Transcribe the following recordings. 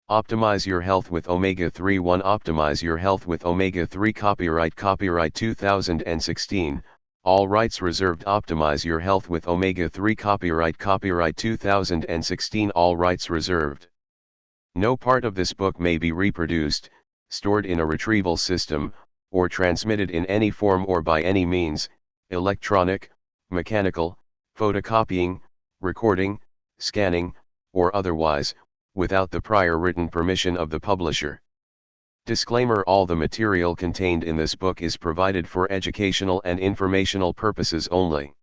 Optimize your health with omega-3. 1. Optimize your health with omega-3. Copyright 2016, all rights reserved. Optimize your health with omega-3. Copyright 2016, all rights reserved. No part of this book may be reproduced, stored in a retrieval system, or transmitted in any form or by any means, electronic, mechanical, photocopying, recording, scanning, or otherwise, without the prior written permission of the publisher. Disclaimer: all the material contained in this book is provided for educational and informational purposes only.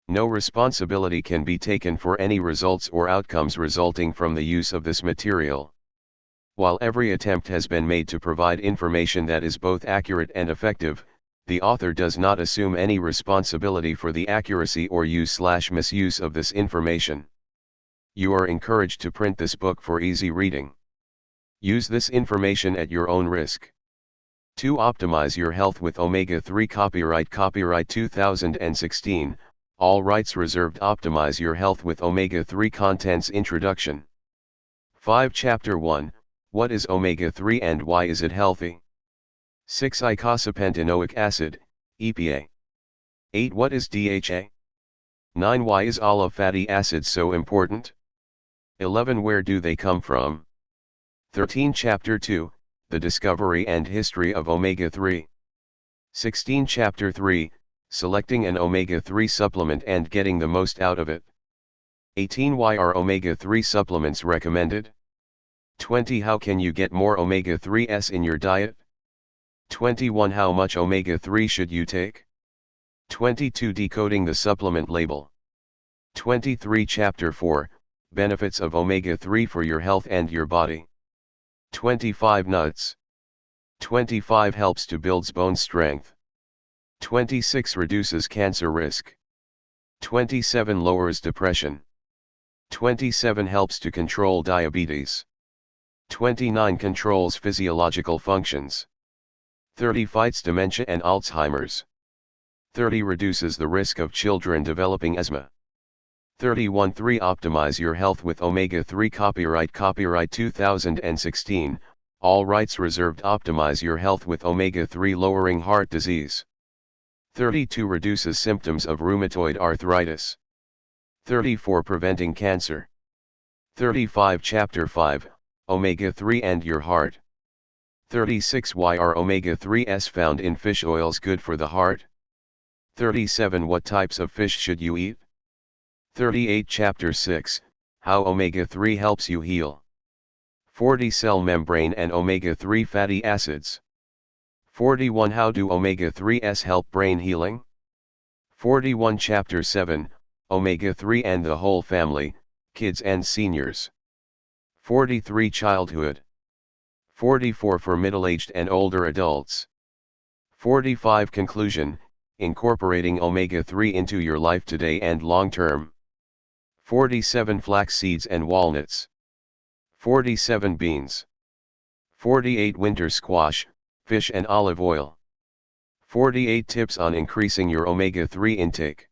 No responsibility can be taken for any results or outcomes resulting from the use of this material. While every attempt has been made to provide information that is both accurate and effective, the author does not assume any responsibility for the accuracy or use/misuse of this information. You are encouraged to print this book for easy reading. Use this information at your own risk. 2. Optimize your health with omega-3. Copyright 2016, all rights reserved. Optimize your health with omega-3. Contents: Introduction. 5. Chapter 1, What is omega-3 and why is it healthy? 6. Eicosapentaenoic acid, EPA. 8. What is DHA? 9. Why is olive fatty acid so important? 11. Where do they come from? 13. Chapter 2, The Discovery and History of Omega-3. 16. Chapter 3, Selecting an omega-3 supplement and getting the most out of it. 18. Why are omega-3 supplements recommended? 20. How can you get more omega-3s in your diet? 21. How much omega-3 should you take? 22. Decoding the supplement label. 23. Chapter 4, Benefits of omega-3 for your health and your body. 25. Nuts. 25. Helps to build bone strength. 26. Reduces cancer risk. 27. Lowers depression. 27. Helps to control diabetes. 29. Controls physiological functions. 30. Fights dementia and Alzheimer's. 30. Reduces the risk of children developing asthma. 31. 3. Optimize your health with omega-3. Copyright 2016, all rights reserved. Optimize your health with omega-3. Lowering heart disease. 32. Reduces symptoms of rheumatoid arthritis. 34. Preventing cancer. 35. Chapter 5, Omega-3 and your heart. 36. Why are omega-3s found in fish oils good for the heart? 37. What types of fish should you eat? 38. Chapter 6, How omega-3 helps you heal. 40. Cell membrane and omega-3 fatty acids. 41. How do omega-3s help brain healing? 41. Chapter 7, Omega-3 and the whole family, kids and seniors. 43. Childhood. 44. For middle-aged and older adults. 45. Conclusion, incorporating omega-3 into your life today and long-term. 47. Flax seeds and walnuts. 47. Beans. 48. Winter squash, fish and olive oil. 48. Tips on increasing your omega-3 intake.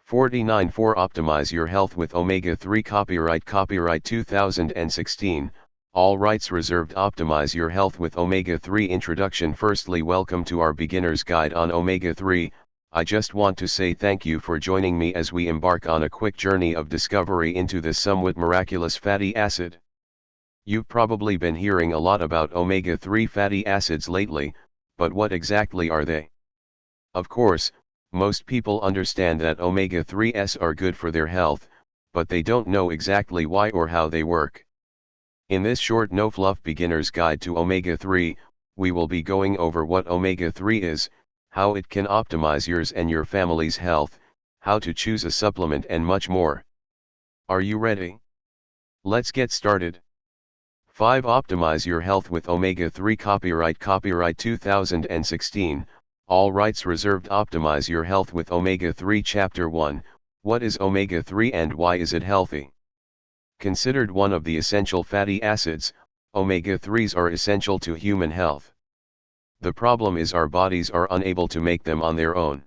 49. 4. Optimize your health with omega-3. Copyright 2016, all rights reserved. Optimize your health with omega-3. Introduction. Firstly, welcome to our beginner's guide on omega-3. I just want to say thank you for joining me as we embark on a quick journey of discovery into this somewhat miraculous fatty acid. You've probably been hearing a lot about omega-3 fatty acids lately, but what exactly are they? Of course, most people understand that omega-3s are good for their health, but they don't know exactly why or how they work. In this short no-fluff beginner's guide to omega-3, we will be going over what omega-3 is, how it can optimize yours and your family's health, how to choose a supplement and much more. Are you ready? Let's get started. 5. Optimize your health with omega-3. Copyright 2016, all rights reserved. Optimize your health with omega-3. Chapter 1, What is omega-3 and why is it healthy? Considered one of the essential fatty acids, omega-3s are essential to human health. The problem is our bodies are unable to make them on their own.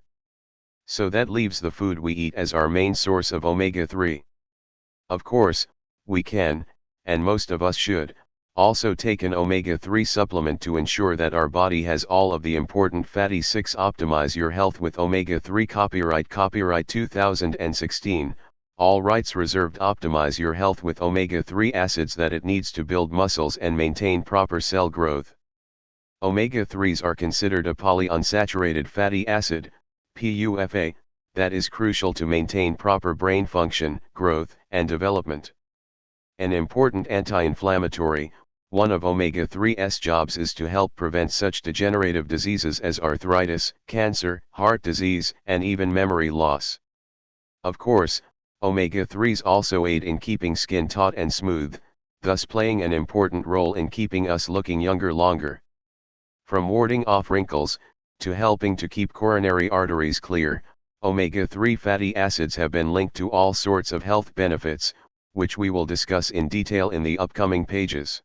So that leaves the food we eat as our main source of omega-3. Of course, we can, and most of us should, Also take an omega-3 supplement to ensure that our body has all of the important fatty 6. Optimize your health with omega-3. Copyright 2016, all rights reserved. Optimize your health with omega-3 acids that it needs to build muscles and maintain proper cell growth. Omega-3s are considered a polyunsaturated fatty acid, PUFA, that is crucial to maintain proper brain function, growth, and development. An important anti-inflammatory, one of omega-3's jobs is to help prevent such degenerative diseases as arthritis, cancer, heart disease, and even memory loss. Of course, omega-3s also aid in keeping skin taut and smooth, thus playing an important role in keeping us looking younger longer. From warding off wrinkles, to helping to keep coronary arteries clear, omega-3 fatty acids have been linked to all sorts of health benefits, which we will discuss in detail in the upcoming pages.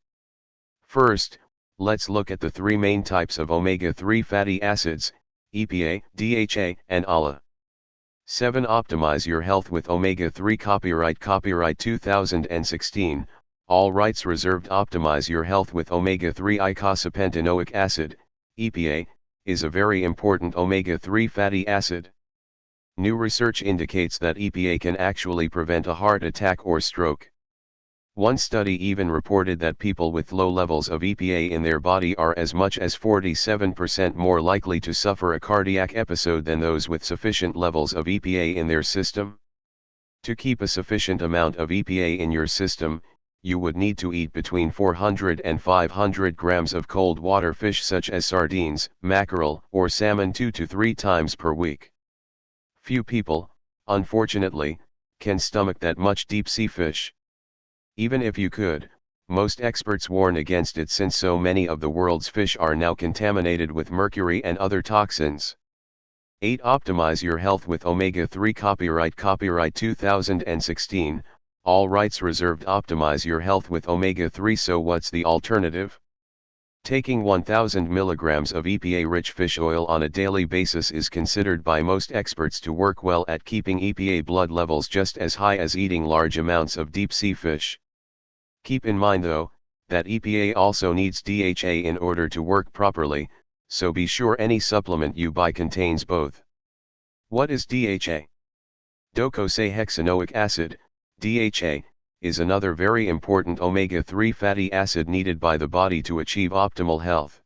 First, let's look at the three main types of omega-3 fatty acids, EPA, DHA, and ALA. 7. Optimize your health with omega-3. Copyright 2016, all rights reserved. Optimize your health with omega-3. Eicosapentaenoic acid, EPA, is a very important omega-3 fatty acid. New research indicates that EPA can actually prevent a heart attack or stroke. One study even reported that people with low levels of EPA in their body are as much as 47% more likely to suffer a cardiac episode than those with sufficient levels of EPA in their system. To keep a sufficient amount of EPA in your system, you would need to eat between 400 and 500 grams of cold water fish such as sardines, mackerel, or salmon 2 to 3 times per week. Few people, unfortunately, can stomach that much deep-sea fish. Even if you could, most experts warn against it since so many of the world's fish are now contaminated with mercury and other toxins. 8. Optimize your health with omega-3. Copyright 2016, all rights reserved. Optimize your health with omega-3. So what's the alternative? Taking 1000 milligrams of EPA-rich fish oil on a daily basis is considered by most experts to work well at keeping EPA blood levels just as high as eating large amounts of deep-sea fish. Keep in mind though, that EPA also needs DHA in order to work properly, so be sure any supplement you buy contains both. What is DHA? Docosahexaenoic acid, DHA, is another very important omega-3 fatty acid needed by the body to achieve optimal health.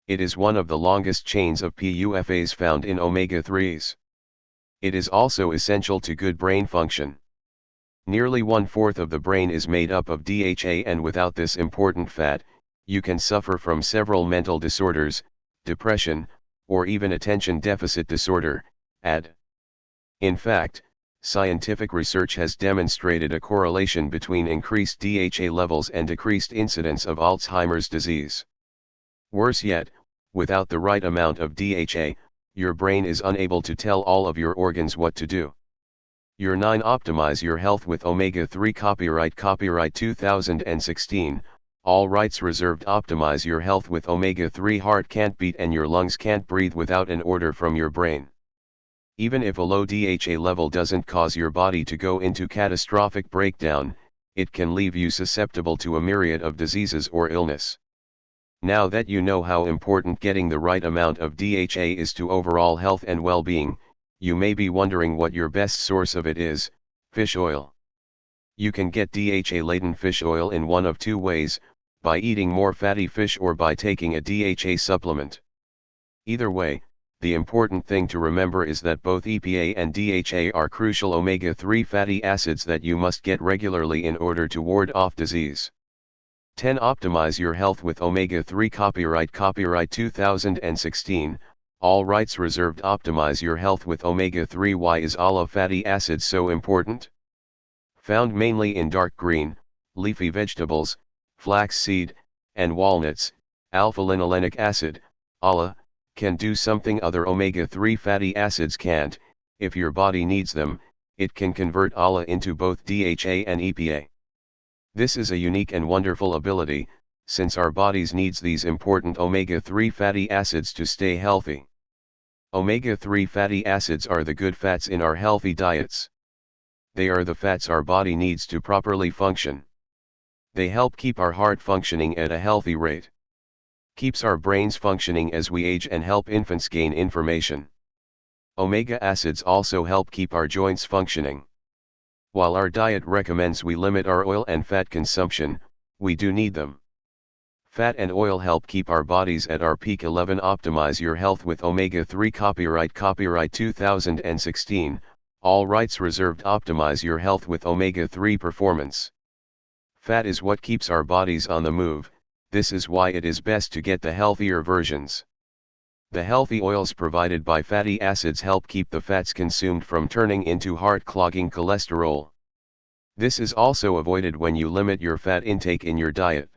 It is one of the longest chains of PUFAs found in omega-3s. It is also essential to good brain function. Nearly 1/4 of the brain is made up of DHA, and without this important fat, you can suffer from several mental disorders, depression, or even attention deficit disorder, AD. In fact, scientific research has demonstrated a correlation between increased DHA levels and decreased incidence of Alzheimer's disease. Worse yet, without the right amount of DHA, your brain is unable to tell all of your organs what to do. Your 9. Optimize your health with omega-3. Copyright 2016, all rights reserved. Optimize your health with omega-3. Heart can't beat and your lungs can't breathe without an order from your brain. Even if a low DHA level doesn't cause your body to go into catastrophic breakdown, it can leave you susceptible to a myriad of diseases or illness. Now that you know how important getting the right amount of DHA is to overall health and well-being, you may be wondering what your best source of it is: fish oil. You can get DHA-laden fish oil in one of two ways: by eating more fatty fish or by taking a DHA supplement. Either way, the important thing to remember is that both EPA and DHA are crucial omega-3 fatty acids that you must get regularly in order to ward off disease. 10. Optimize your health with omega-3. Copyright 2016, all rights reserved. Optimize your health with omega-3. Why is ALA fatty acid so important? Found mainly in dark green, leafy vegetables, flaxseed, and walnuts, alpha-linolenic acid, ALA, can do something other omega-3 fatty acids can't. If your body needs them, it can convert ALA into both DHA and EPA. This is a unique and wonderful ability, since our bodies needs these important omega-3 fatty acids to stay healthy. Omega-3 fatty acids are the good fats in our healthy diets. They are the fats our body needs to properly function. They help keep our heart functioning at a healthy rate. Keeps our brains functioning as we age and help infants gain information. Omega acids also help keep our joints functioning. While our diet recommends we limit our oil and fat consumption, we do need them. Fat and oil help keep our bodies at our peak. 11. Optimize your health with omega-3. Copyright 2016, all rights reserved. Optimize your health with omega-3 performance. Fat is what keeps our bodies on the move. This is why it is best to get the healthier versions. The healthy oils provided by fatty acids help keep the fats consumed from turning into heart-clogging cholesterol. This is also avoided when you limit your fat intake in your diet.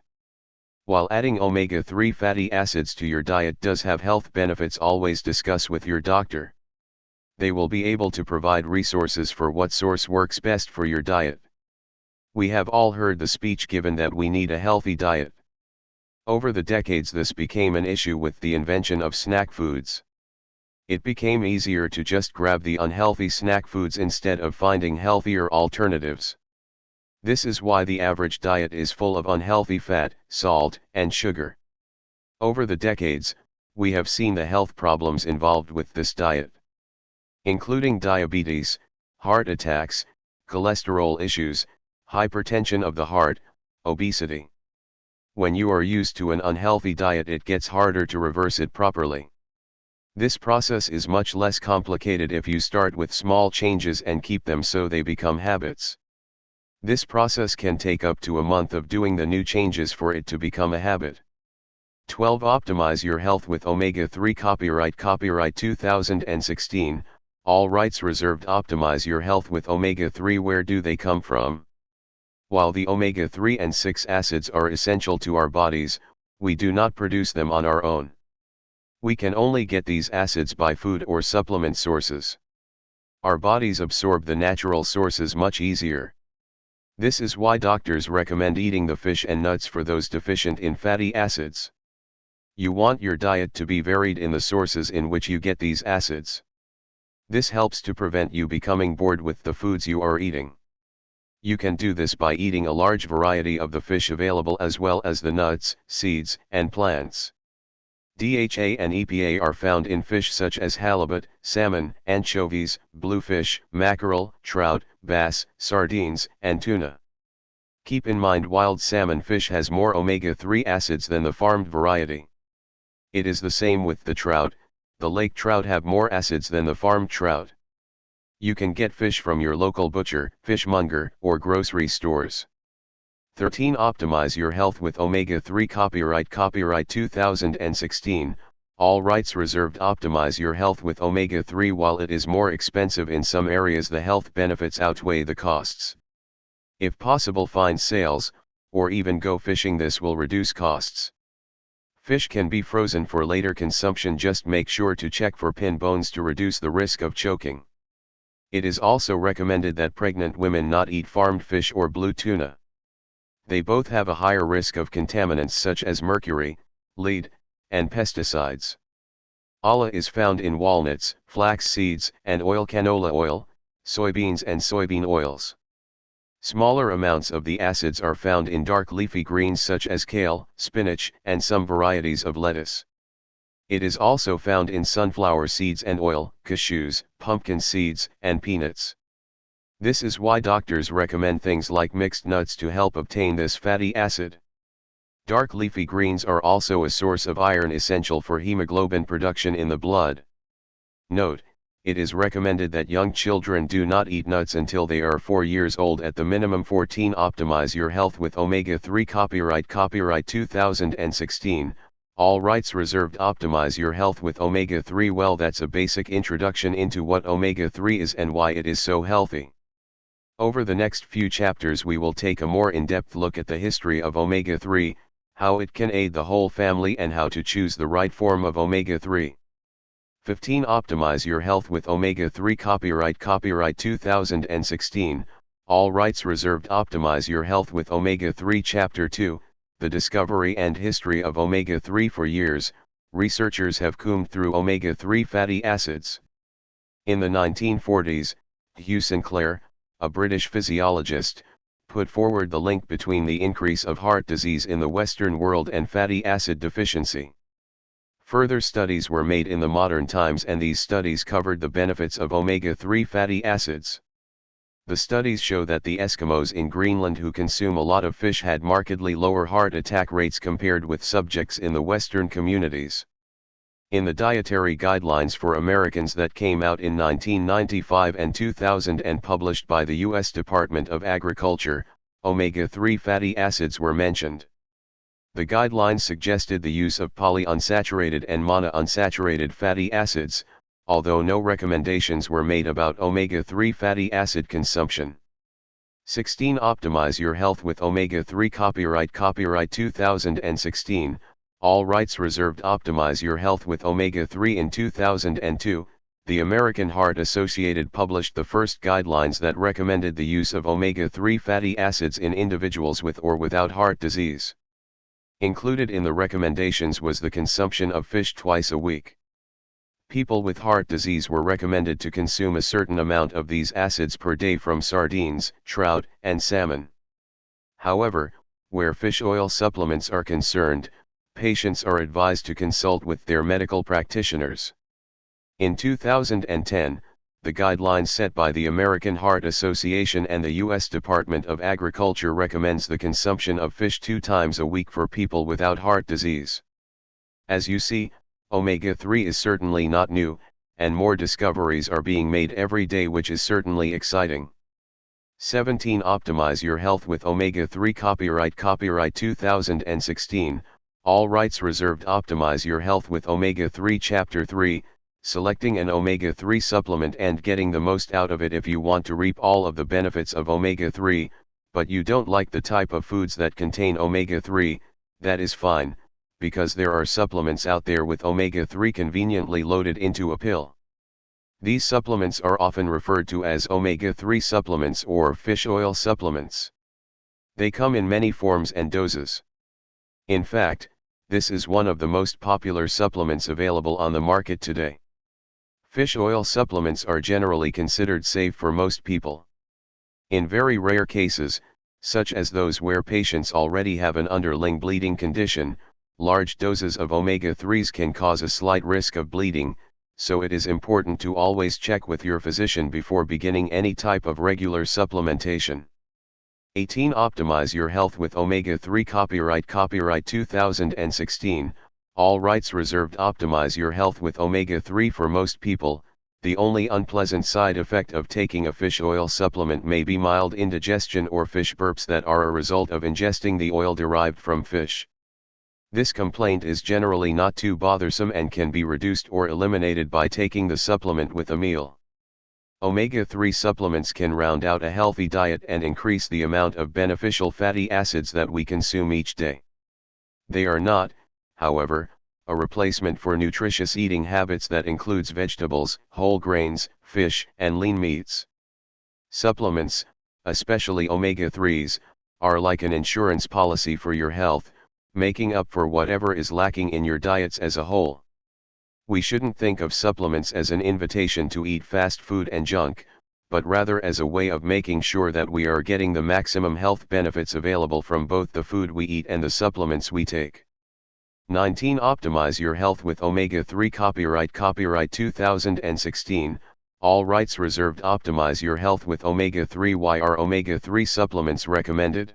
While adding omega-3 fatty acids to your diet does have health benefits, always discuss with your doctor. They will be able to provide resources for what source works best for your diet. We have all heard the speech given that we need a healthy diet. Over the decades this became an issue with the invention of snack foods. It became easier to just grab the unhealthy snack foods instead of finding healthier alternatives. This is why the average diet is full of unhealthy fat, salt, and sugar. Over the decades, we have seen the health problems involved with this diet, including diabetes, heart attacks, cholesterol issues, hypertension of the heart, obesity. When you are used to an unhealthy diet, it gets harder to reverse it properly. This process is much less complicated if you start with small changes and keep them so they become habits. This process can take up to a month of doing the new changes for it to become a habit. 12. Optimize your health with omega-3. Copyright 2016, all rights reserved. Optimize your health with omega-3. Where do they come from? While the omega-3 and 6 acids are essential to our bodies, we do not produce them on our own. We can only get these acids by food or supplement sources. Our bodies absorb the natural sources much easier. This is why doctors recommend eating the fish and nuts for those deficient in fatty acids. You want your diet to be varied in the sources in which you get these acids. This helps to prevent you becoming bored with the foods you are eating. You can do this by eating a large variety of the fish available as well as the nuts, seeds, and plants. DHA and EPA are found in fish such as halibut, salmon, anchovies, bluefish, mackerel, trout, bass, sardines, and tuna. Keep in mind wild salmon fish has more omega-3 acids than the farmed variety. It is the same with the trout. The lake trout have more acids than the farmed trout. You can get fish from your local butcher, fishmonger, or grocery stores. 13. Optimize your health with omega-3. Copyright 2016, all rights reserved. Optimize your health with omega-3. While it is more expensive in some areas, the health benefits outweigh the costs. If possible, find sales, or even go fishing. This will reduce costs. Fish can be frozen for later consumption. Just make sure to check for pin bones to reduce the risk of choking. It is also recommended that pregnant women not eat farmed fish or blue tuna. They both have a higher risk of contaminants such as mercury, lead, and pesticides. ALA is found in walnuts, flax seeds, and oil. Canola oil, soybeans, and soybean oils. Smaller amounts of the acids are found in dark leafy greens such as kale, spinach, and some varieties of lettuce. It is also found in sunflower seeds and oil, cashews, pumpkin seeds, and peanuts. This is why doctors recommend things like mixed nuts to help obtain this fatty acid. Dark leafy greens are also a source of iron essential for hemoglobin production in the blood. Note, it is recommended that young children do not eat nuts until they are 4 years old at the minimum. 14. Optimize your health with omega-3. Copyright 2016, all rights reserved. Optimize your health with omega-3. Well, that's a basic introduction into what omega-3 is and why it is so healthy. Over the next few chapters we will take a more in-depth look at the history of omega-3, how it can aid the whole family, and how to choose the right form of omega-3. 15. Optimize your health with omega-3. Copyright 2016, all rights reserved. Optimize your health with omega-3. Chapter 2, the discovery and history of omega-3. For years, researchers have combed through omega-3 fatty acids. In the 1940s, Hugh Sinclair, a British physiologist, put forward the link between the increase of heart disease in the Western world and fatty acid deficiency. Further studies were made in the modern times, and these studies covered the benefits of omega-3 fatty acids. The studies show that the Eskimos in Greenland who consume a lot of fish had markedly lower heart attack rates compared with subjects in the Western communities. In the dietary guidelines for Americans that came out in 1995 and 2000 and published by the U.S. Department of Agriculture, omega-3 fatty acids were mentioned. The guidelines suggested the use of polyunsaturated and monounsaturated fatty acids, although no recommendations were made about omega-3 fatty acid consumption. 16. Optimize your health with omega-3. Copyright 2016, all rights reserved. Optimize your health with omega-3. In 2002, the American Heart Association published the first guidelines that recommended the use of omega-3 fatty acids in individuals with or without heart disease. Included in the recommendations was the consumption of fish twice a week. People with heart disease were recommended to consume a certain amount of these acids per day from sardines, trout, and salmon. However, where fish oil supplements are concerned, patients are advised to consult with their medical practitioners. In 2010, the guidelines set by the American Heart Association and the U.S. Department of Agriculture recommends the consumption of fish 2 times a week for people without heart disease. As you see, omega-3 is certainly not new, and more discoveries are being made every day, which is certainly exciting. 17. Optimize your health with omega-3. Copyright 2016, all rights reserved. Optimize your health with omega-3. Chapter 3, Selecting an omega-3 supplement and getting the most out of it. If you want to reap all of the benefits of omega-3, but you don't like the type of foods that contain omega-3, that is fine, because there are supplements out there with omega-3 conveniently loaded into a pill. These supplements are often referred to as omega-3 supplements or fish oil supplements. They come in many forms and doses. In fact, this is one of the most popular supplements available on the market today. Fish oil supplements are generally considered safe for most people. In very rare cases, such as those where patients already have an underlying bleeding condition, large doses of omega-3s can cause a slight risk of bleeding, so it is important to always check with your physician before beginning any type of regular supplementation. 18. Optimize your health with omega-3. Copyright 2016, all rights reserved. Optimize your health with omega-3. For most people, the only unpleasant side effect of taking a fish oil supplement may be mild indigestion or fish burps that are a result of ingesting the oil derived from fish. This complaint is generally not too bothersome and can be reduced or eliminated by taking the supplement with a meal. Omega-3 supplements can round out a healthy diet and increase the amount of beneficial fatty acids that we consume each day. They are not, however, a replacement for nutritious eating habits that includes vegetables, whole grains, fish, and lean meats. Supplements, especially omega-3s, are like an insurance policy for your health, making up for whatever is lacking in your diets as a whole. We shouldn't think of supplements as an invitation to eat fast food and junk, but rather as a way of making sure that we are getting the maximum health benefits available from both the food we eat and the supplements we take. 19. Optimize your health with omega-3. Copyright 2016, all rights reserved. Optimize your health with omega-3. Why are omega-3 supplements recommended?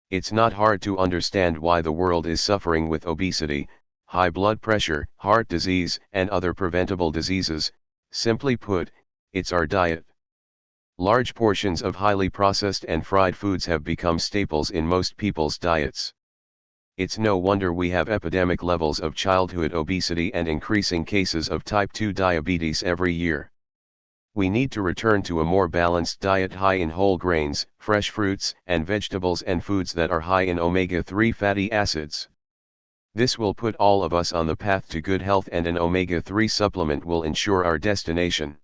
It's not hard to understand why the world is suffering with obesity, high blood pressure, heart disease, and other preventable diseases. Simply put, it's our diet. Large portions of highly processed and fried foods have become staples in most people's diets. It's no wonder we have epidemic levels of childhood obesity and increasing cases of type 2 diabetes every year. We need to return to a more balanced diet high in whole grains, fresh fruits and vegetables, and foods that are high in omega-3 fatty acids. This will put all of us on the path to good health, and an omega-3 supplement will ensure our destination.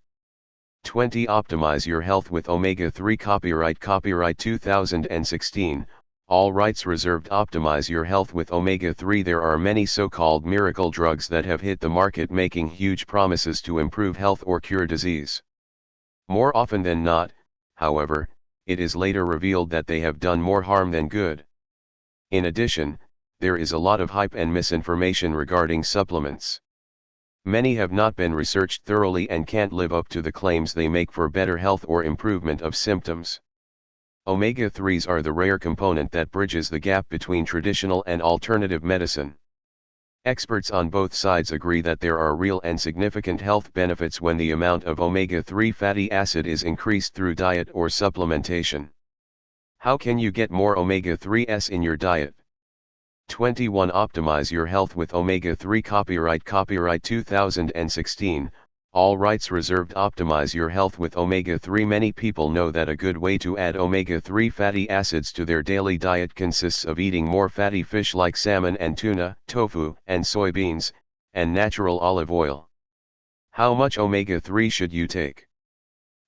20. Optimize your health with omega-3. Copyright 2016, all rights reserved. Optimize your health with omega-3. There are many so-called miracle drugs that have hit the market making huge promises to improve health or cure disease. More often than not, however, it is later revealed that they have done more harm than good. In addition, there is a lot of hype and misinformation regarding supplements. Many have not been researched thoroughly and can't live up to the claims they make for better health or improvement of symptoms. Omega-3s are the rare component that bridges the gap between traditional and alternative medicine. Experts on both sides agree that there are real and significant health benefits when the amount of omega-3 fatty acid is increased through diet or supplementation. How can you get more omega-3s in your diet? 21. Optimize your health with omega-3. Copyright 2016, all rights reserved. Optimize your health with omega-3. Many people know that a good way to add omega-3 fatty acids to their daily diet consists of eating more fatty fish like salmon and tuna, tofu and soybeans, and natural olive oil. How much omega-3 should you take?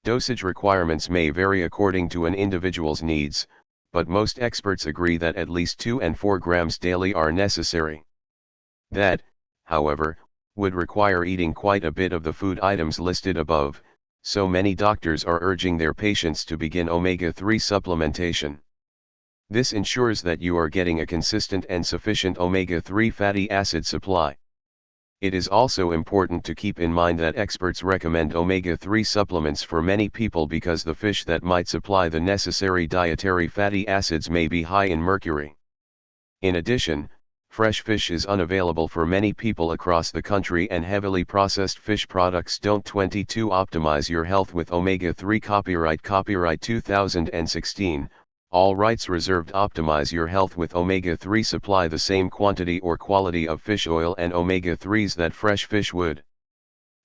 Dosage requirements may vary according to an individual's needs, but most experts agree that at least 2 and 4 grams daily are necessary. That, however, would require eating quite a bit of the food items listed above, so many doctors are urging their patients to begin omega-3 supplementation. This ensures that you are getting a consistent and sufficient omega-3 fatty acid supply. It is also important to keep in mind that experts recommend omega-3 supplements for many people because the fish that might supply the necessary dietary fatty acids may be high in mercury. In addition, fresh fish is unavailable for many people across the country and heavily processed fish products don't. 22. Optimize your health with omega-3. Copyright 2016, all rights reserved. Optimize your health with omega-3. Supply the same quantity or quality of fish oil and omega-3s that fresh fish would.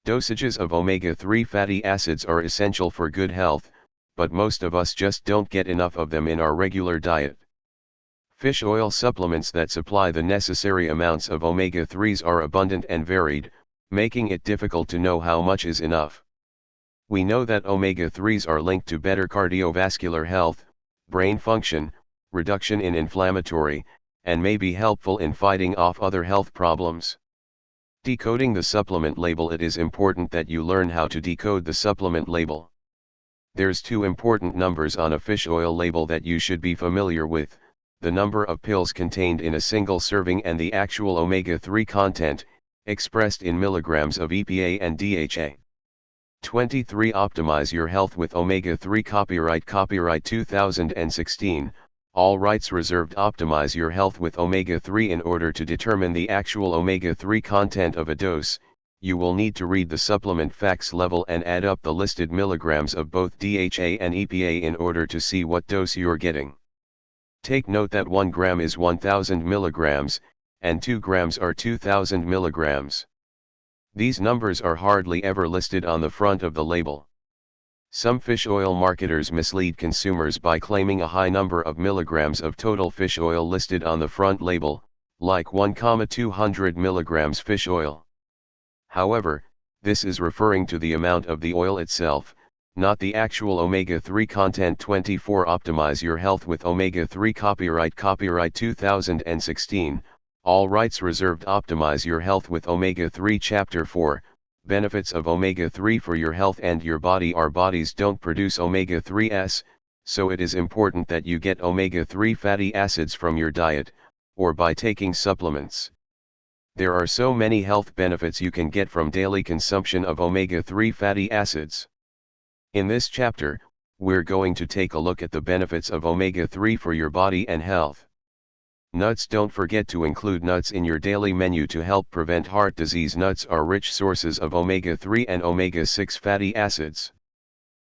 Dosages of omega-3 fatty acids are essential for good health, but most of us just don't get enough of them in our regular diet. Fish oil supplements that supply the necessary amounts of omega-3s are abundant and varied, making it difficult to know how much is enough. We know that omega-3s are linked to better cardiovascular health, brain function, reduction in inflammatory, and may be helpful in fighting off other health problems. Decoding the supplement label. It is important that you learn how to decode the supplement label. There's 2 important numbers on a fish oil label that you should be familiar with: the number of pills contained in a single serving and the actual omega-3 content, expressed in milligrams of EPA and DHA. 23. Optimize your health with omega-3. Copyright 2016, all rights reserved. Optimize your health with omega-3. In order to determine the actual omega-3 content of a dose, you will need to read the supplement facts level and add up the listed milligrams of both DHA and EPA in order to see what dose you're getting. Take note that 1 gram is 1000 milligrams, and 2 grams are 2000 milligrams. These numbers are hardly ever listed on the front of the label. Some fish oil marketers mislead consumers by claiming a high number of milligrams of total fish oil listed on the front label, like 1,200 milligrams fish oil. However, this is referring to the amount of the oil itself, not the actual omega-3 content. 24. Optimize your health with omega-3. Copyright 2016, all rights reserved. Optimize your health with omega-3. Chapter 4, Benefits of omega-3 for your health and your body. Our bodies don't produce omega-3s, so it is important that you get omega-3 fatty acids from your diet, or by taking supplements. There are so many health benefits you can get from daily consumption of omega-3 fatty acids. In this chapter, we're going to take a look at the benefits of omega-3 for your body and health. Nuts. Don't forget to include nuts in your daily menu to help prevent heart disease. Nuts are rich sources of omega-3 and omega-6 fatty acids.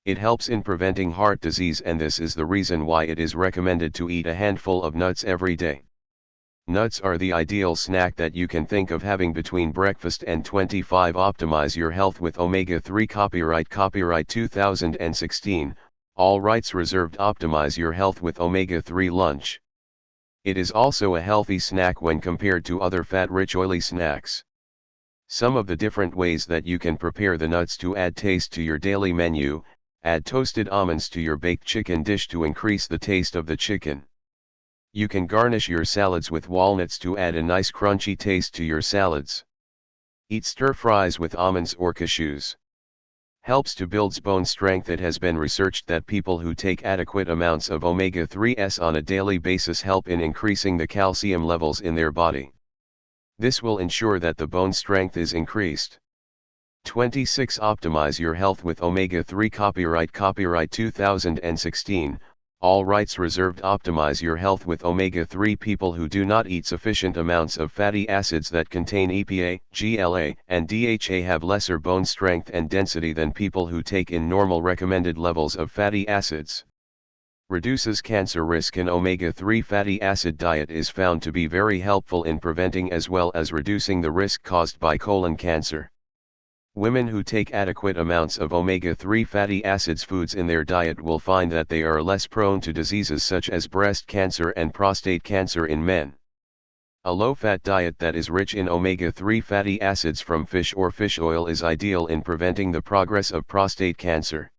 It helps in preventing heart disease, and this is the reason why it is recommended to eat a handful of nuts every day. Nuts are the ideal snack that you can think of having between breakfast and 25. Optimize your health with omega-3. Copyright 2016, all rights reserved. Optimize your health with omega-3 lunch. It is also a healthy snack when compared to other fat-rich oily snacks. Some of the different ways that you can prepare the nuts to add taste to your daily menu: add toasted almonds to your baked chicken dish to increase the taste of the chicken. You can garnish your salads with walnuts to add a nice crunchy taste to your salads. Eat stir fries with almonds or cashews. Helps to build bone strength. It has been researched that people who take adequate amounts of omega-3s on a daily basis help in increasing the calcium levels in their body. This will ensure that the bone strength is increased. 26. Optimize your health with omega-3. Copyright 2016, all rights reserved. Optimize your health with omega-3. People who do not eat sufficient amounts of fatty acids that contain EPA, GLA, and DHA have lesser bone strength and density than people who take in normal recommended levels of fatty acids. Reduces cancer risk. An omega-3 fatty acid diet is found to be very helpful in preventing as well as reducing the risk caused by colon cancer. Women who take adequate amounts of omega-3 fatty acids foods in their diet will find that they are less prone to diseases such as breast cancer and prostate cancer in men. A low-fat diet that is rich in omega-3 fatty acids from fish or fish oil is ideal in preventing the progress of prostate cancer.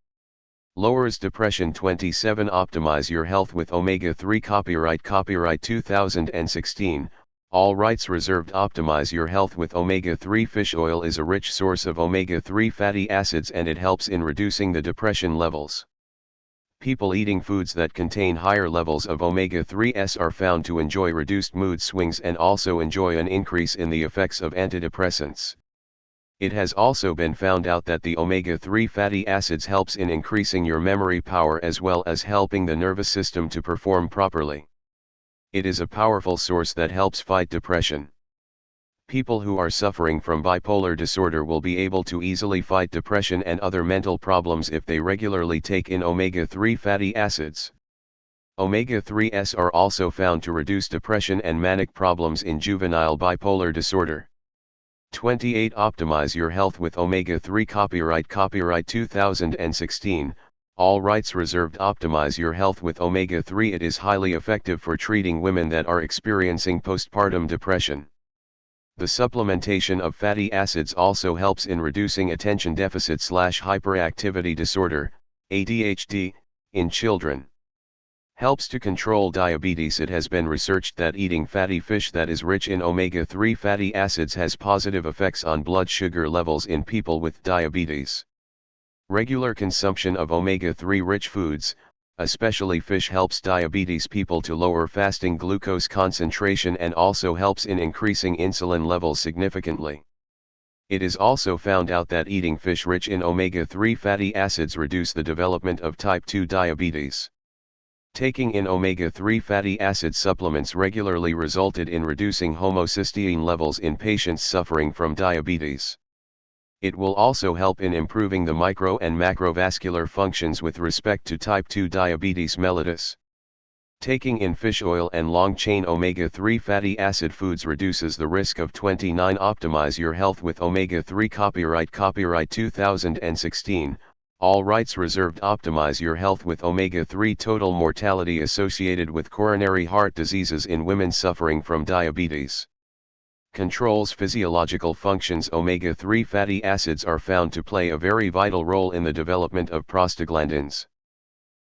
Lowers depression. 27. Optimize your health with omega-3. Copyright 2016, all rights reserved. Optimize your health with omega-3. Fish oil is a rich source of omega-3 fatty acids and it helps in reducing the depression levels. People eating foods that contain higher levels of omega-3s are found to enjoy reduced mood swings and also enjoy an increase in the effects of antidepressants. It has also been found out that the omega-3 fatty acids helps in increasing your memory power as well as helping the nervous system to perform properly. It is a powerful source that helps fight depression. People who are suffering from bipolar disorder will be able to easily fight depression and other mental problems if they regularly take in omega-3 fatty acids. Omega-3s are also found to reduce depression and manic problems in juvenile bipolar disorder. 28. Optimize your health with omega-3. Copyright 2016, all rights reserved. Optimize your health with omega-3. It is highly effective for treating women that are experiencing postpartum depression. The supplementation of fatty acids also helps in reducing attention deficit/hyperactivity disorder, ADHD, in children. Helps to control diabetes. It has been researched that eating fatty fish that is rich in omega-3 fatty acids has positive effects on blood sugar levels in people with diabetes. Regular consumption of omega-3 rich foods, especially fish, helps diabetes people to lower fasting glucose concentration and also helps in increasing insulin levels significantly. It is also found out that eating fish rich in omega-3 fatty acids reduce the development of type 2 diabetes. Taking in omega-3 fatty acid supplements regularly resulted in reducing homocysteine levels in patients suffering from diabetes. It will also help in improving the micro and macrovascular functions with respect to type 2 diabetes mellitus. Taking in fish oil and long-chain omega-3 fatty acid foods reduces the risk of 29. Optimize your health with omega-3. Copyright 2016, all rights reserved. Optimize your health with omega-3. Total mortality associated with coronary heart diseases in women suffering from diabetes. Controls physiological functions. Omega-3 fatty acids are found to play a very vital role in the development of prostaglandins.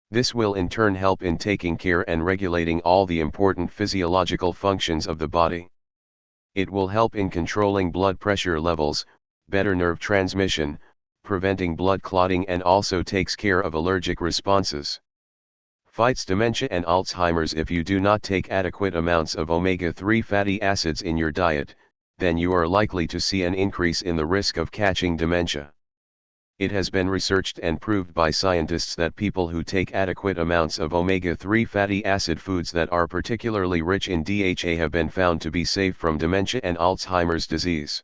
This will in turn help in taking care and regulating all the important physiological functions of the body. It will help in controlling blood pressure levels, better nerve transmission, preventing blood clotting, and also takes care of allergic responses. Fights dementia and Alzheimer's. If you do not take adequate amounts of omega-3 fatty acids in your diet, then you are likely to see an increase in the risk of catching dementia. It has been researched and proved by scientists that people who take adequate amounts of omega-3 fatty acid foods that are particularly rich in DHA have been found to be safe from dementia and Alzheimer's disease.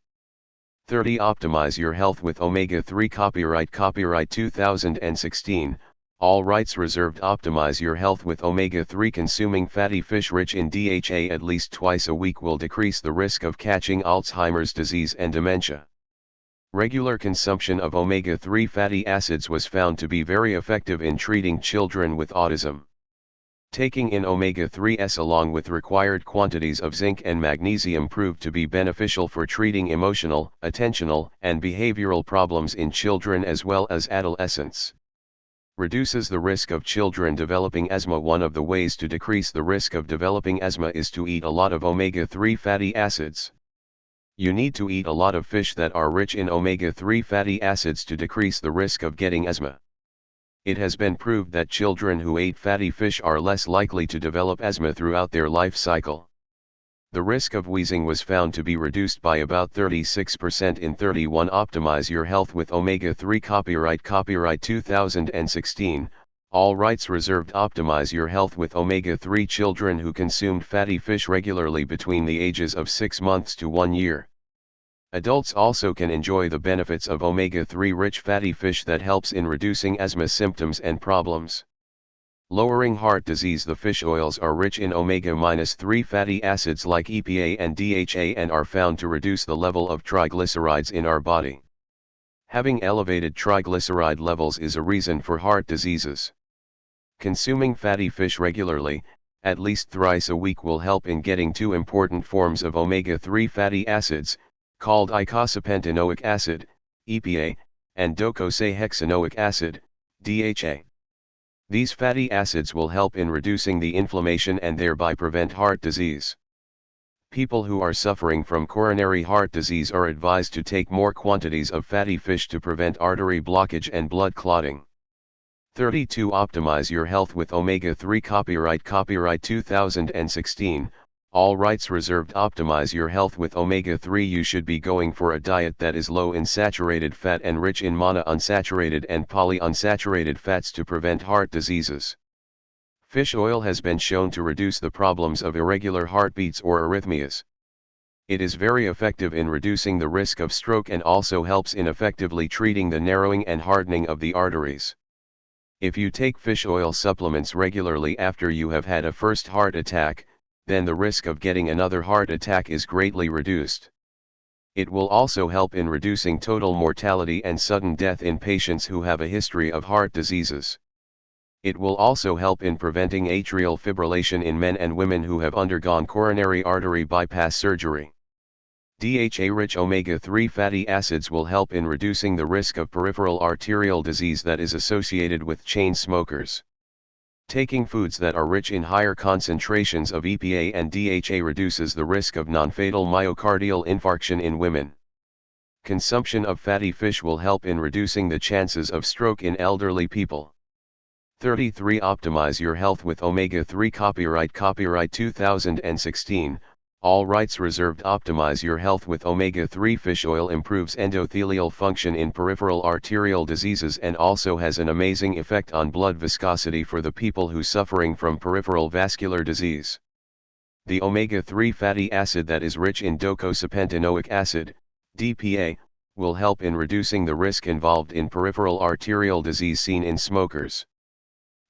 30. Optimize your health with omega-3. Copyright 2016, all rights reserved. Optimize your health with omega-3. Consuming fatty fish rich in DHA at least twice a week will decrease the risk of catching Alzheimer's disease and dementia. Regular consumption of omega-3 fatty acids was found to be very effective in treating children with autism. Taking in omega-3s along with required quantities of zinc and magnesium proved to be beneficial for treating emotional, attentional, and behavioral problems in children as well as adolescents. Reduces the risk of children developing asthma. One of the ways to decrease the risk of developing asthma is to eat a lot of omega-3 fatty acids. You need to eat a lot of fish that are rich in omega-3 fatty acids to decrease the risk of getting asthma. It has been proved that children who ate fatty fish are less likely to develop asthma throughout their life cycle. The risk of wheezing was found to be reduced by about 36% in 31 Optimize Your Health with Omega-3 Copyright 2016, all rights reserved. Optimize Your Health with Omega-3 Children who consumed fatty fish regularly between the ages of 6 months to 1 year. Adults also can enjoy the benefits of omega-3 rich fatty fish that helps in reducing asthma symptoms and problems. Lowering heart disease. The fish oils are rich in omega-3 fatty acids like EPA and DHA and are found to reduce the level of triglycerides in our body. Having elevated triglyceride levels is a reason for heart diseases. Consuming fatty fish regularly, at least thrice a week, will help in getting two important forms of omega-3 fatty acids, called eicosapentaenoic acid, EPA, and docosahexaenoic acid, DHA. These fatty acids will help in reducing the inflammation and thereby prevent heart disease. People who are suffering from coronary heart disease are advised to take more quantities of fatty fish to prevent artery blockage and blood clotting. 32 Optimize Your Health with Omega-3 Copyright 2016, all rights reserved. Optimize your health with omega-3. You should be going for a diet that is low in saturated fat and rich in monounsaturated and polyunsaturated fats to prevent heart diseases. Fish oil has been shown to reduce the problems of irregular heartbeats or arrhythmias. It is very effective in reducing the risk of stroke and also helps in effectively treating the narrowing and hardening of the arteries. If you take fish oil supplements regularly after you have had a first heart attack, then the risk of getting another heart attack is greatly reduced. It will also help in reducing total mortality and sudden death in patients who have a history of heart diseases. It will also help in preventing atrial fibrillation in men and women who have undergone coronary artery bypass surgery. DHA-rich omega-3 fatty acids will help in reducing the risk of peripheral arterial disease that is associated with chain smokers. Taking foods that are rich in higher concentrations of EPA and DHA reduces the risk of non-fatal myocardial infarction in women. Consumption of fatty fish will help in reducing the chances of stroke in elderly people. 33 Optimize Your Health with Omega-3 Copyright 2016, all rights reserved. Optimize Your Health with Omega-3 Fish oil improves endothelial function in peripheral arterial diseases and also has an amazing effect on blood viscosity for the people who suffering from peripheral vascular disease. The omega-3 fatty acid that is rich in docosapentaenoic acid, DPA, will help in reducing the risk involved in peripheral arterial disease seen in smokers.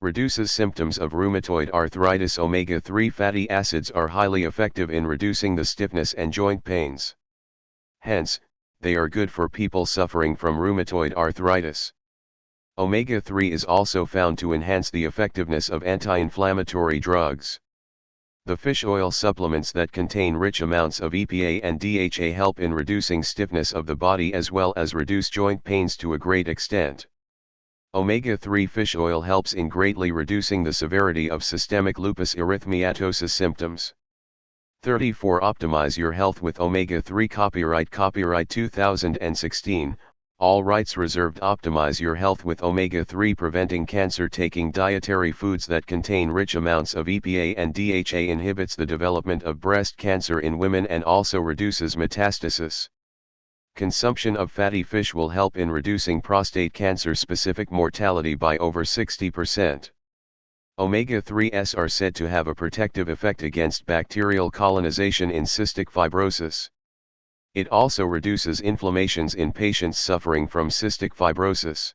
Reduces symptoms of rheumatoid arthritis. Omega-3 fatty acids are highly effective in reducing the stiffness and joint pains. Hence, they are good for people suffering from rheumatoid arthritis. Omega-3 is also found to enhance the effectiveness of anti-inflammatory drugs. The fish oil supplements that contain rich amounts of EPA and DHA help in reducing stiffness of the body as well as reduce joint pains to a great extent. Omega-3 fish oil helps in greatly reducing the severity of systemic lupus erythematosus symptoms. 34 Optimize Your Health with Omega-3 Copyright 2016, all rights reserved. Optimize your health with omega-3 preventing cancer. Taking dietary foods that contain rich amounts of EPA and DHA inhibits the development of breast cancer in women and also reduces metastasis. Consumption of fatty fish will help in reducing prostate cancer-specific mortality by over 60%. Omega-3s are said to have a protective effect against bacterial colonization in cystic fibrosis. It also reduces inflammations in patients suffering from cystic fibrosis.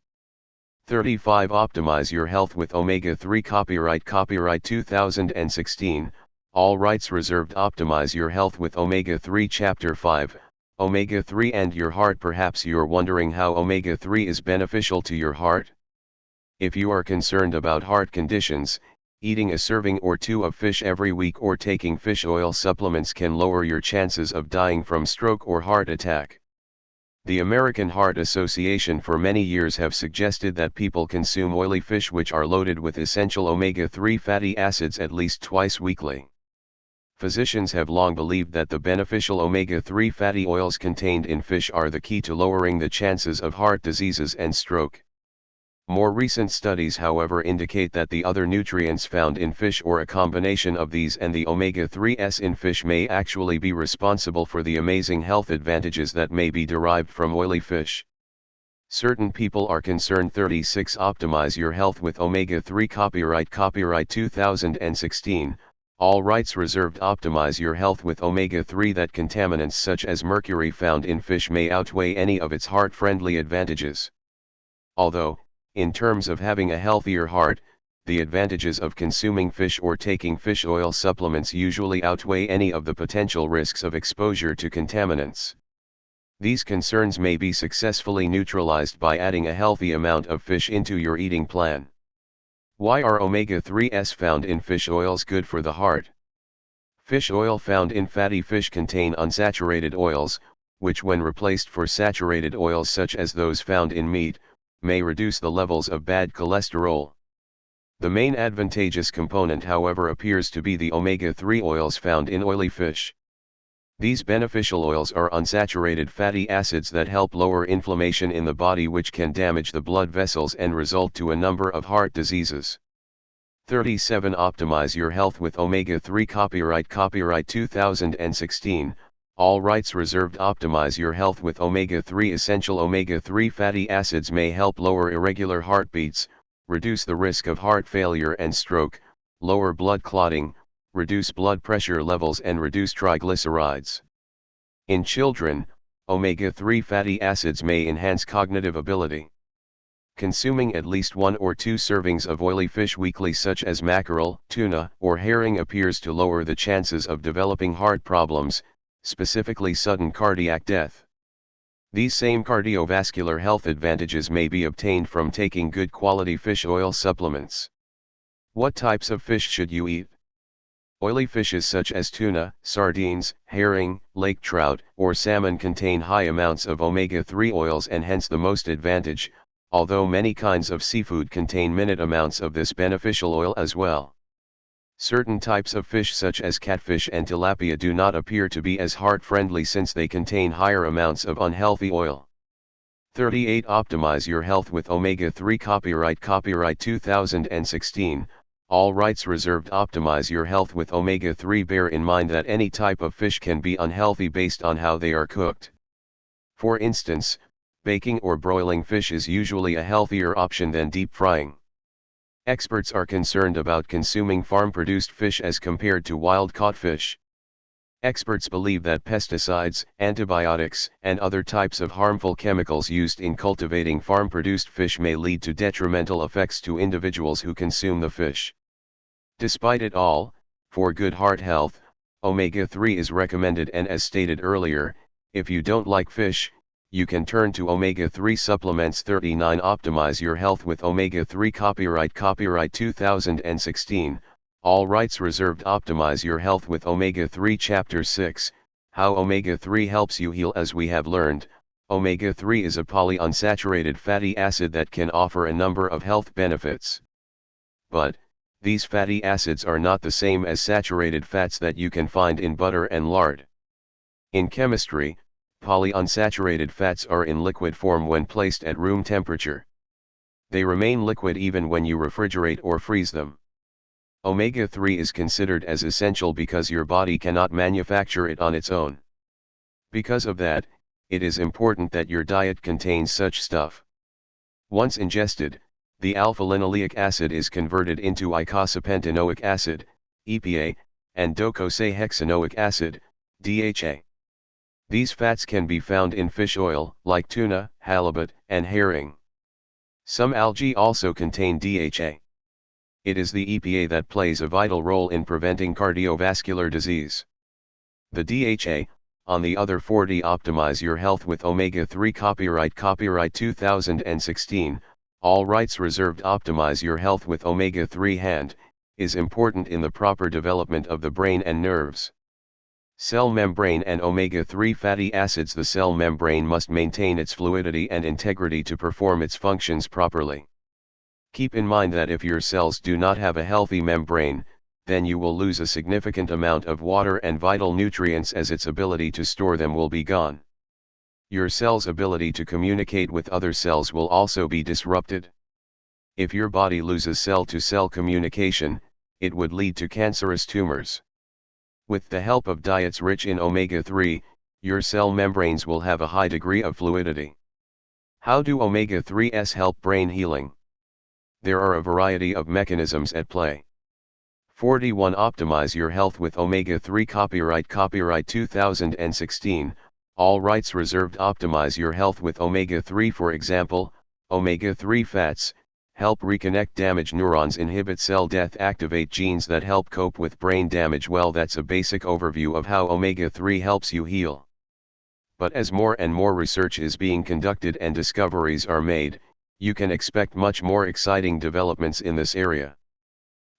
35 Optimize your health with Omega-3 Copyright 2016, all rights reserved. Optimize your health with Omega-3 Chapter 5, Omega-3 and your heart. Perhaps you're wondering how omega-3 is beneficial to your heart. If you are concerned about heart conditions, eating a serving or two of fish every week or taking fish oil supplements can lower your chances of dying from stroke or heart attack. The American Heart Association for many years have suggested that people consume oily fish which are loaded with essential omega-3 fatty acids at least twice weekly. Physicians have long believed that the beneficial omega-3 fatty oils contained in fish are the key to lowering the chances of heart diseases and stroke. More recent studies, however, indicate that the other nutrients found in fish, or a combination of these and the omega-3s in fish, may actually be responsible for the amazing health advantages that may be derived from oily fish. Certain people are concerned. 36 Optimize your health with omega-3. Copyright 2016, all rights reserved. Optimize your health with omega-3. That contaminants such as mercury found in fish may outweigh any of its heart-friendly advantages. Although, in terms of having a healthier heart, the advantages of consuming fish or taking fish oil supplements usually outweigh any of the potential risks of exposure to contaminants. These concerns may be successfully neutralized by adding a healthy amount of fish into your eating plan. Why are omega-3s found in fish oils good for the heart? Fish oil found in fatty fish contain unsaturated oils, which, when replaced for saturated oils such as those found in meat, may reduce the levels of bad cholesterol. The main advantageous component, however, appears to be the omega-3 oils found in oily fish. These beneficial oils are unsaturated fatty acids that help lower inflammation in the body, which can damage the blood vessels and result to a number of heart diseases. 37 Optimize your health with omega-3. Copyright 2016, all rights reserved. Optimize your health with omega-3. Essential omega-3 fatty acids may help lower irregular heartbeats, reduce the risk of heart failure and stroke, lower blood clotting, reduce blood pressure levels, and reduce triglycerides. In children, omega-3 fatty acids may enhance cognitive ability. Consuming at least 1 or 2 servings of oily fish weekly, such as mackerel, tuna, or herring, appears to lower the chances of developing heart problems, specifically sudden cardiac death. These same cardiovascular health advantages may be obtained from taking good quality fish oil supplements. What types of fish should you eat? Oily fishes such as tuna, sardines, herring, lake trout, or salmon contain high amounts of omega-3 oils and hence the most advantage, although many kinds of seafood contain minute amounts of this beneficial oil as well. Certain types of fish such as catfish and tilapia do not appear to be as heart-friendly since they contain higher amounts of unhealthy oil. 38 Optimize your health with omega-3. Copyright 2016, all rights reserved. Optimize your health with omega-3. Bear in mind that any type of fish can be unhealthy based on how they are cooked. For instance, baking or broiling fish is usually a healthier option than deep frying. Experts are concerned about consuming farm-produced fish as compared to wild-caught fish. Experts believe that pesticides, antibiotics, and other types of harmful chemicals used in cultivating farm-produced fish may lead to detrimental effects to individuals who consume the fish. Despite it all, for good heart health, omega-3 is recommended, and as stated earlier, if you don't like fish, you can turn to omega-3 supplements. 39 Optimize your health with omega-3. Copyright 2016, all rights reserved. Optimize your health with omega-3. Chapter 6, How omega-3 helps you heal. As we have learned, omega-3 is a polyunsaturated fatty acid that can offer a number of health benefits. But, these fatty acids are not the same as saturated fats that you can find in butter and lard. In chemistry, polyunsaturated fats are in liquid form when placed at room temperature. They remain liquid even when you refrigerate or freeze them. Omega-3 is considered as essential because your body cannot manufacture it on its own. Because of that, it is important that your diet contains such stuff. Once ingested, the alpha-linoleic acid is converted into eicosapentaenoic acid, EPA, and docosahexaenoic acid, DHA. These fats can be found in fish oil, like tuna, halibut, and herring. Some algae also contain DHA. It is the EPA that plays a vital role in preventing cardiovascular disease. The DHA, on the other 40 Optimize your health with omega-3. Copyright 2016, all rights reserved. Optimize your health with omega-3 hand, is important in the proper development of the brain and nerves. Cell membrane and omega-3 fatty acids. The cell membrane must maintain its fluidity and integrity to perform its functions properly. Keep in mind that if your cells do not have a healthy membrane, then you will lose a significant amount of water and vital nutrients as its ability to store them will be gone. Your cell's ability to communicate with other cells will also be disrupted. If your body loses cell-to-cell communication, it would lead to cancerous tumors. With the help of diets rich in omega-3, your cell membranes will have a high degree of fluidity. How do omega-3s help brain healing? There are a variety of mechanisms at play. 41. Optimize your health with omega-3. Copyright 2016, all rights reserved. Optimize your health with omega-3. For example, omega-3 fats help reconnect damaged neurons, inhibit cell death, activate genes that help cope with brain damage. Well, that's a basic overview of how omega-3 helps you heal. But as more and more research is being conducted and discoveries are made, you can expect much more exciting developments in this area.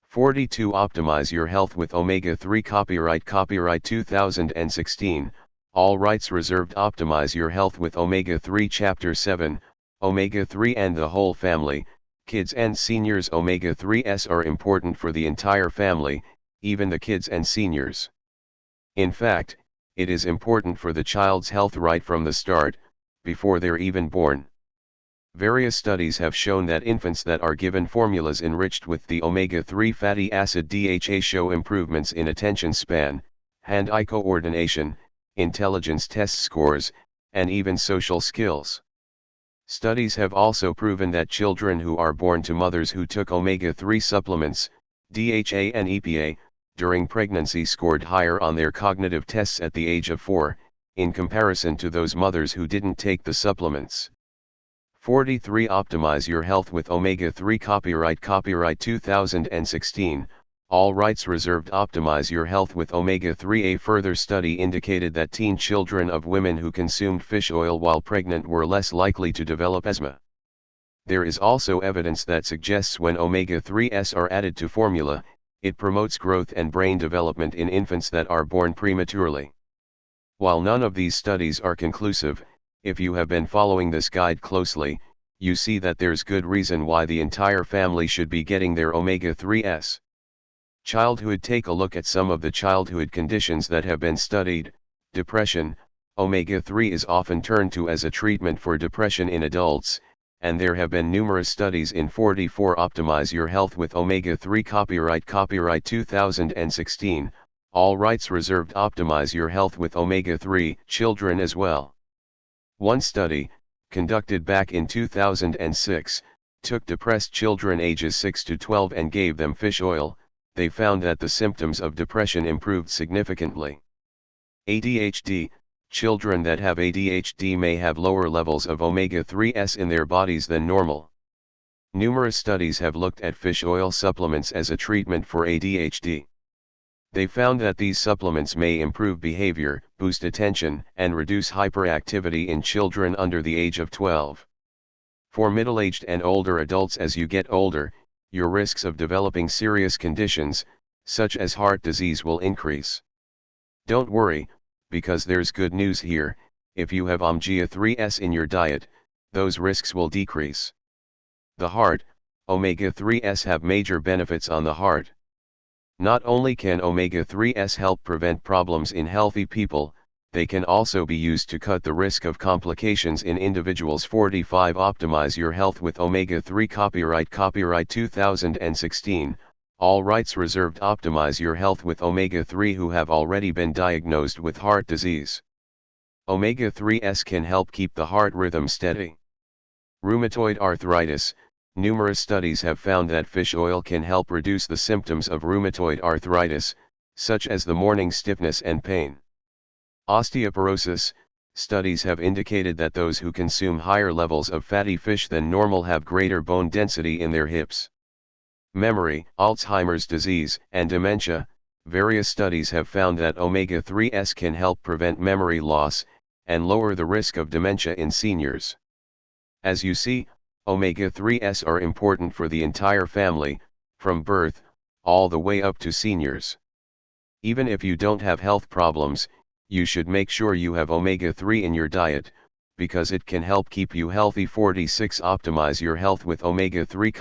42. Optimize your health with omega-3. Copyright 2016, all rights reserved. Optimize your health with omega-3. Chapter 7, Omega-3 and the whole family, kids and seniors. Omega-3s are important for the entire family, even the kids and seniors. In fact, it is important for the child's health right from the start, before they're even born. Various studies have shown that infants that are given formulas enriched with the omega-3 fatty acid DHA show improvements in attention span, hand-eye coordination, intelligence test scores, and even social skills. Studies have also proven that children who are born to mothers who took omega-3 supplements, DHA and EPA, during pregnancy scored higher on their cognitive tests at the age of 4, in comparison to those mothers who didn't take the supplements. 43. Optimize your health with omega-3. Copyright 2016, all rights reserved. Optimize your health with omega-3. A further study indicated that teen children of women who consumed fish oil while pregnant were less likely to develop asthma. There is also evidence that suggests when omega-3s are added to formula, it promotes growth and brain development in infants that are born prematurely. While none of these studies are conclusive, if you have been following this guide closely, you see that there's good reason why the entire family should be getting their omega-3s. Childhood. Take a look at some of the childhood conditions that have been studied. Depression. Omega-3 is often turned to as a treatment for depression in adults, and there have been numerous studies in. 44. Optimize your health with omega-3. Copyright 2016, all rights reserved. Optimize your health with omega-3, children as well. One study, conducted back in 2006, took depressed children ages 6 to 12 and gave them fish oil. They found that the symptoms of depression improved significantly. ADHD. Children that have ADHD may have lower levels of omega-3s in their bodies than normal. Numerous studies have looked at fish oil supplements as a treatment for ADHD. They found that these supplements may improve behavior, boost attention, and reduce hyperactivity in children under the age of 12. For middle-aged and older adults, as you get older, your risks of developing serious conditions, such as heart disease, will increase. Don't worry, because there's good news here. If you have omega-3s in your diet, those risks will decrease. The heart. Omega-3s have major benefits on the heart. Not only can omega-3s help prevent problems in healthy people, they can also be used to cut the risk of complications in individuals. 45. Optimize your health with omega-3. Copyright 2016, all rights reserved. Optimize your health with omega-3 who have already been diagnosed with heart disease. Omega-3s can help keep the heart rhythm steady. Rheumatoid arthritis. Numerous studies have found that fish oil can help reduce the symptoms of rheumatoid arthritis, such as the morning stiffness and pain. Osteoporosis. Studies have indicated that those who consume higher levels of fatty fish than normal have greater bone density in their hips. Memory, Alzheimer's disease, and dementia. Various studies have found that omega-3s can help prevent memory loss, and lower the risk of dementia in seniors. As you see, omega-3s are important for the entire family, from birth, all the way up to seniors. Even if you don't have health problems, you should make sure you have omega-3 in your diet, because it can help keep you healthy. 46. Optimize your health with omega-3.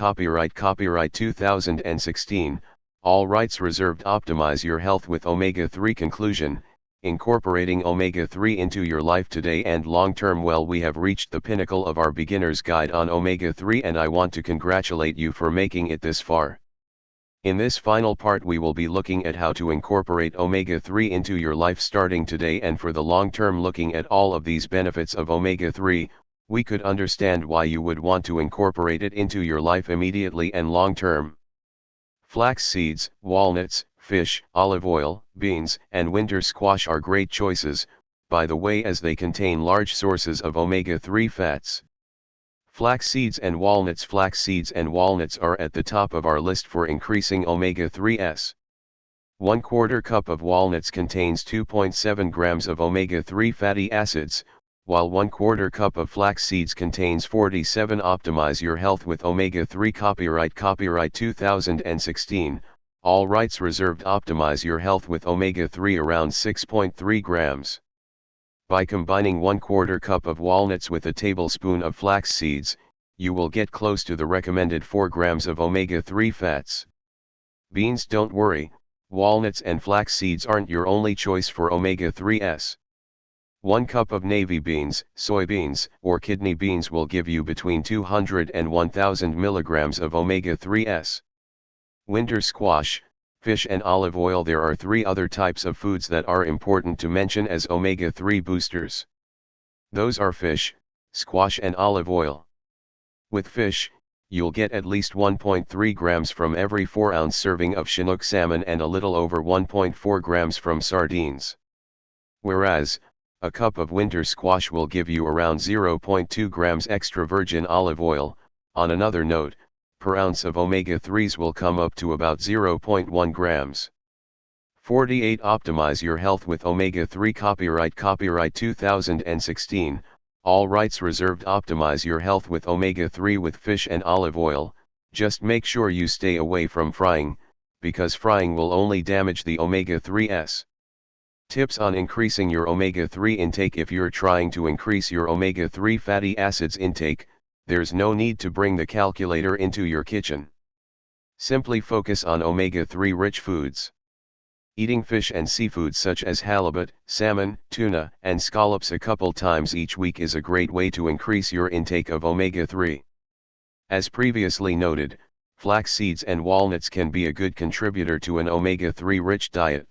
Copyright 2016, All rights reserved. Optimize your health with omega-3. Conclusion: incorporating omega-3 into your life today and long-term. Well, we have reached the pinnacle of our beginner's guide on omega-3, and I want to congratulate you for making it this far. In this final part we will be looking at how to incorporate omega-3 into your life starting today and for the long term. Looking at all of these benefits of omega-3, we could understand why you would want to incorporate it into your life immediately and long term. Flax seeds, walnuts, fish, olive oil, beans, and winter squash are great choices, by the way, as they contain large sources of omega-3 fats. Flax seeds and walnuts. Flax seeds and walnuts are at the top of our list for increasing omega-3s. 1/4 cup of walnuts contains 2.7 grams of omega-3 fatty acids, while 1/4 cup of flax seeds contains 47. Optimize your health with omega-3. Copyright 2016, all rights reserved. Optimize your health with omega-3 around 6.3 grams. By combining 1/4 cup of walnuts with a tablespoon of flax seeds, you will get close to the recommended 4 grams of omega-3 fats. Beans. Don't worry, walnuts and flax seeds aren't your only choice for omega-3s. 1 cup of navy beans, soybeans, or kidney beans will give you between 200 and 1000 milligrams of omega-3s. Winter squash, fish and olive oil. There are 3 other types of foods that are important to mention as omega-3 boosters. Those are fish, squash and olive oil. With fish, you'll get at least 1.3 grams from every 4-ounce serving of Chinook salmon and a little over 1.4 grams from sardines. Whereas, a cup of winter squash will give you around 0.2 grams extra virgin olive oil. On another note, per ounce of omega-3s will come up to about 0.1 grams. 48. Optimize your health with omega-3. Copyright 2016, all rights reserved. Optimize your health with omega-3 with fish and olive oil. Just make sure you stay away from frying, because frying will only damage the omega-3s. Tips on increasing your omega-3 intake. If you're trying to increase your omega-3 fatty acids intake, there's no need to bring the calculator into your kitchen. Simply focus on omega-3 rich foods. Eating fish and seafood such as halibut, salmon, tuna, and scallops a couple times each week is a great way to increase your intake of omega-3. As previously noted, flax seeds and walnuts can be a good contributor to an omega-3 rich diet.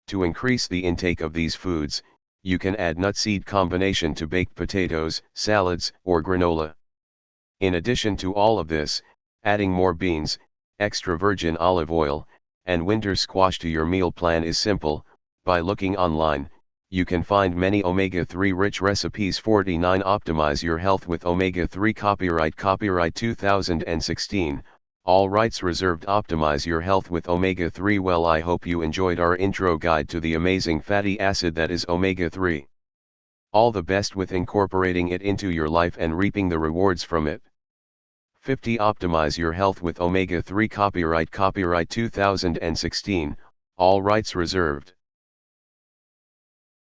To increase the intake of these foods, you can add nut-seed combination to baked potatoes, salads, or granola. In addition to all of this, adding more beans, extra virgin olive oil, and winter squash to your meal plan is simple. By looking online, you can find many omega-3 rich recipes. 49. Optimize your health with omega-3. Copyright 2016, all rights reserved. Optimize your health with omega-3. Well, I hope you enjoyed our intro guide to the amazing fatty acid that is omega-3. All the best with incorporating it into your life and reaping the rewards from it. 50. Optimize your health with omega-3. Copyright 2016, all rights reserved.